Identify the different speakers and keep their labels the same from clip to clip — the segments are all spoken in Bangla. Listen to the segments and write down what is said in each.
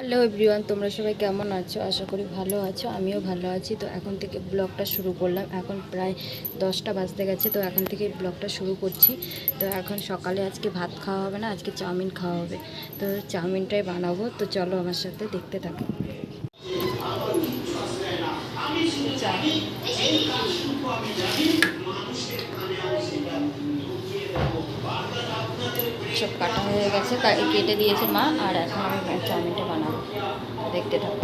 Speaker 1: হ্যালো এভরিওয়ান, তোমরা সবাই কেমন আছো? আশা করি ভালো আছো। আমিও ভালো আছি। তো এখন থেকে ব্লগটা শুরু করলাম। এখন প্রায় 10টা বাজতে গেছে। তো এখন থেকে ব্লগটা শুরু করছি। তো এখন সকালে আজকে ভাত খাওয়া হবে না, আজকে চাউমিন খাওয়া হবে। তো চাউমিনটাই বানাবো। তো চলো আমার সাথে দেখতে থাকো। সব কাটা হয়ে গেছে, কেটে দিয়েছে মা। আর এখন আমি চাউমিনটা বানাবো, দেখতে থাকো।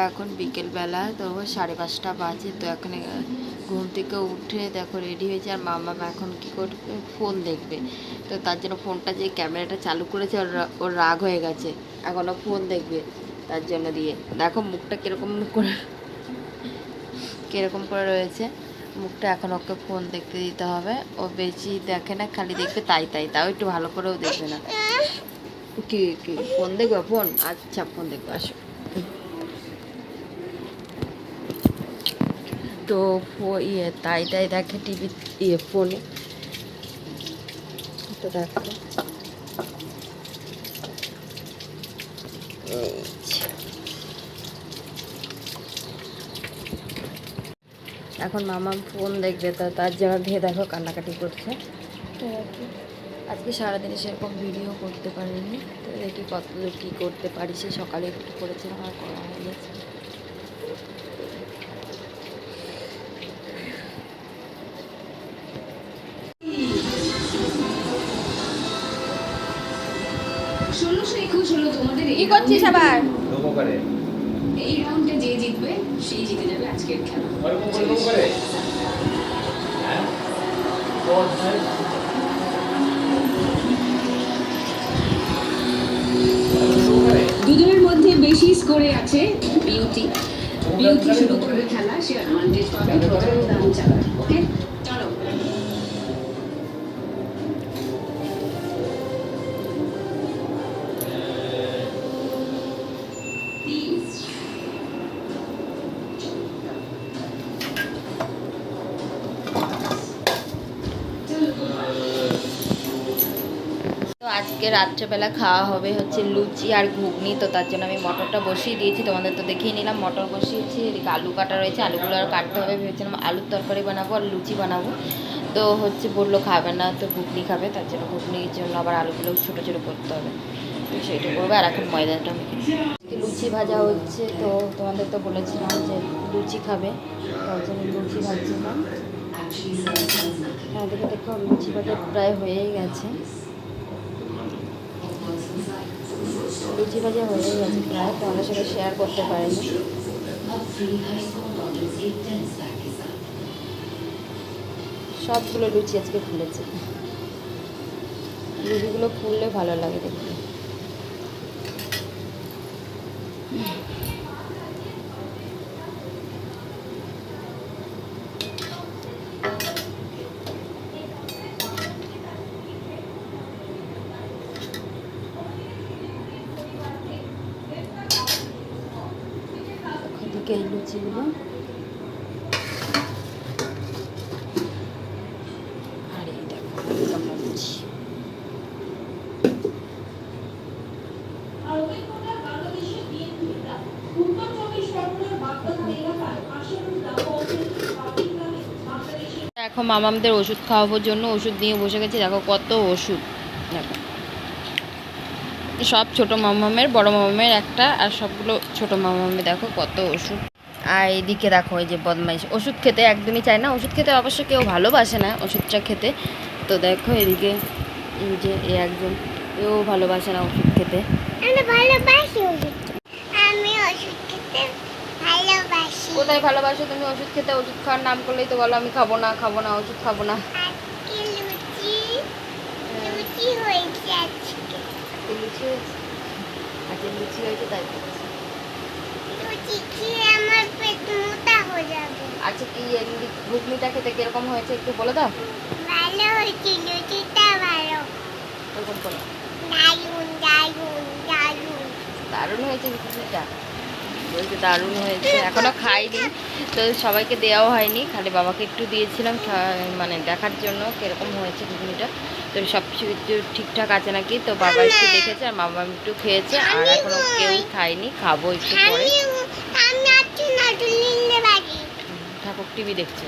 Speaker 1: এখন বিকেলবেলা, তো 5:30 বাজে। তো এখন ঘুম থেকে উঠে দেখো রেডি হয়েছে। আর মামা এখন কী করবে, ফোন দেখবে। তো তার জন্য ফোনটা যে ক্যামেরাটা চালু করেছে, ওর রাগ হয়ে গেছে। এখনও ফোন দেখবে, তার জন্য দিয়ে দেখো মুখটা কীরকম করে রয়েছে। মুখটা এখন ওকে ফোন দেখতে দিতে হবে। ও বেশি দেখে না, খালি দেখবে তাও একটু ভালো করেও দেখবে না। কি ফোন দেখবে? ফোন, আচ্ছা ফোন দেখবে, আসো। তো তাই দেখে টিভি, ফোনে। তো দেখো এখন মামা ফোন দেখবে, তো তার জন্য দিয়ে দেখো কান্নাকাটি করছে। তো আজকে সারাদিনে সেরকম ভিডিও করতে পারিনি। তো দেখি কত কী করতে পারি। সে সকালে একটু করেছিলাম, আর করা হয়ে গেছে। কি করছিস আবার? এই রাউন্ডে যে জিতবে সেই জিতে যাবে আজকের খেলা। দুজনের মধ্যে বেশি স্কোরে আছে বিউটি। বিউটি শুরু করবে খেলা, সে অ্যাডভান্টেজ পাবে, প্রথম দাম চালাবে। ওকে চলো। তো আজকে রাত্রেবেলা খাওয়া হবে হচ্ছে লুচি আর ঘুগনি। তো তার জন্য আমি মটরটা বসিয়ে দিয়েছি, তোমাদের তো দেখিয়ে নিলাম। মটর বসিয়েছি, এদিকে আলু কাটা রয়েছে, আলুগুলো আর কাটতে হবে। ভেবেছিলাম আলুর তরকারি বানাবো আর লুচি বানাবো। তো বললো খাবে না, তো ঘুগনি খাবে। তার জন্য ঘুগনির জন্য আবার আলুগুলো ছোটো ছোটো করতে হবে। তো সেইটা করবে। আর এখন ময়দাটা লুচি ভাজা হচ্ছে। তো তোমাদের তো বলেছিলাম যে লুচি খাবে, তার জন্য লুচি ভাজছিলাম। এদিকে দেখো লুচি ভাজা প্রায় হয়েই গেছে। লুচি ভাজা হয়ে গেছে প্রায়, তোমাদের সাথে শেয়ার করতে পারিনি। সবগুলো লুচি আজকে ফুলেছে। লুচিগুলো ফুললে ভালো লাগে দেখতে। এদিকে এই লুচিগুলো আর এই দেখো কেমন লুচি। এখন মামামদের ওষুধ খাওয়ানোর জন্য ওষুধ নিয়ে বসে গেছি। দেখো কত ওষুধ। দেখো সব ছোটো মামামের, বড় মামামের একটা, আর সবগুলো ছোটো মামামে। দেখো কত ওষুধ। আর এদিকে দেখো এই যে বদমাইশ, ওষুধ খেতে একদমই চায় না। ওষুধ খেতে অবশ্য কেউ ভালোবাসে না ওষুধটা খেতে। তো দেখো এদিকে এই যে একজন, এও ভালোবাসে না ওষুধ খেতে। কোথায় ভালোবাসো তুমি ওষুধ খেতে? ওষুধ খাওয়ার নাম করলেই তো বলো আমি খাবো না, ওষুধ খাবো না। লুচি হয়েছে তাই আচ্ছা, কি ঘুগনিটা খেতে কিরকম হয়েছে একটু বলে দাও। ভালো হয়েছে, লুচিটা ভালো। ওরকম করে দারুন দারুন দারুন। দারুণ হয়েছে ঘুগনিটা, বলছে দারুণ হয়েছে। এখনও খাইনি, তো সবাইকে দেওয়াও হয়নি, খালি বাবাকে একটু দিয়েছিলাম মানে দেখার জন্য কীরকম হয়েছে ঘুগনিটা। তো সব কিছু ঠিকঠাক আছে নাকি, তো বাবা একটু দেখেছে আর মামা একটু খেয়েছে, আর এখনও কেউ খাইনি, খাবো একটু পরে। ঠাকুর টিভি দেখছে।